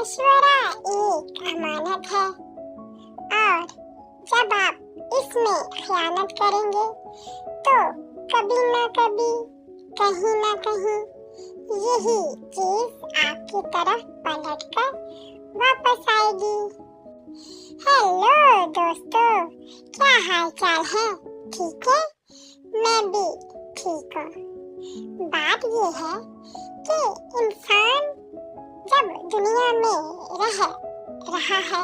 मशवरा एक अमानत है और जब आप इसमें खयानत करेंगे तो कभी न कभी कहीं न कहीं यही चीज आपकी तरफ पलटकर वापस आएगी। हेलो दोस्तों, क्या हाल चाल है? ठीक है, मैं भी ठीक हूँ। बात ये है कि इंसान जब दुनिया में रहा है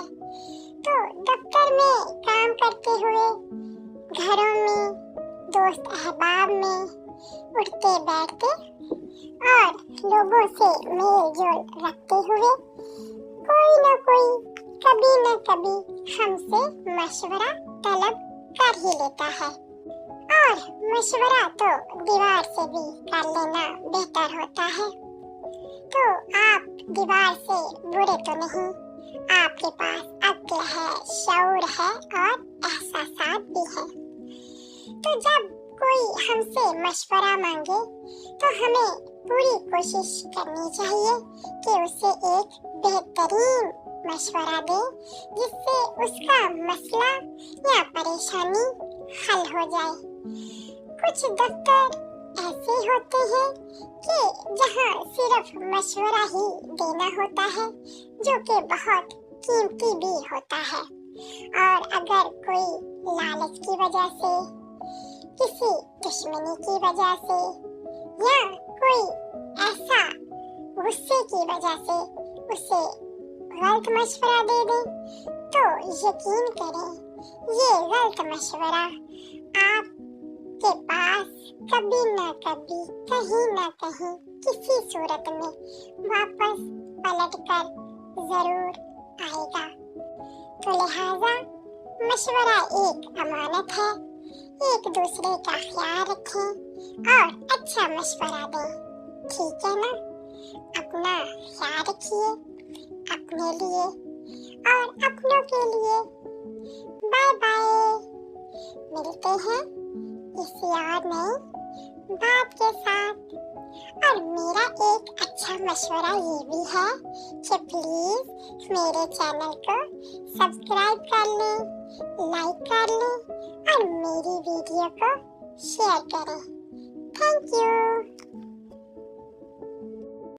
तो दफ्तर में काम करते हुए, घरों में, दोस्त अहबाब में उठते बैठते और लोगों से मेल जोल रखते हुए कोई न कोई कभी न कभी हमसे मशवरा तलब कर ही लेता है। और मशवरा तो दीवार से भी कर लेना बेहतर होता है। तो आप दीवार से बुरे तो नहीं, आपके पास अक्ल है, शऊर है और एहसासात भी है। तो जब कोई हमसे मशवरा मांगे तो हमें पूरी कोशिश करनी चाहिए कि उसे एक बेहतरीन मशवरा दे जिससे उसका मसला या परेशानी हल हो जाए। कुछ दफ्तर ऐसे होते हैं कि जहां सिर्फ मशवरा ही देना होता है, जो कि बहुत कीमती भी होता है। और अगर कोई लालच की वजह से, किसी दुश्मनी की वजह से या कोई ऐसा गुस्से की वजह से उसे गलत मशवरा दे दे तो यकीन करें ये गलत मशवरा आपके पास कभी न कभी, कहीं न कहीं, किसी सूरत में वापस पलटकर जरूर आएगा। तो लिहाजा मशवरा एक अमानत है। एक दूसरे का ख्याल रखें और अच्छा मशवरा दें। ठीक है ना? अपना ख्याल रखिए, अपने लिए और अपनों के लिए। Bye bye. मिलते हैं किसी और नई बात के साथ। और मेरा एक अच्छा मशवरा ये भी है कि प्लीज मेरे चैनल को सब्सक्राइब कर लें, लाइक कर लें और मेरी वीडियो को शेयर करें। Thank you.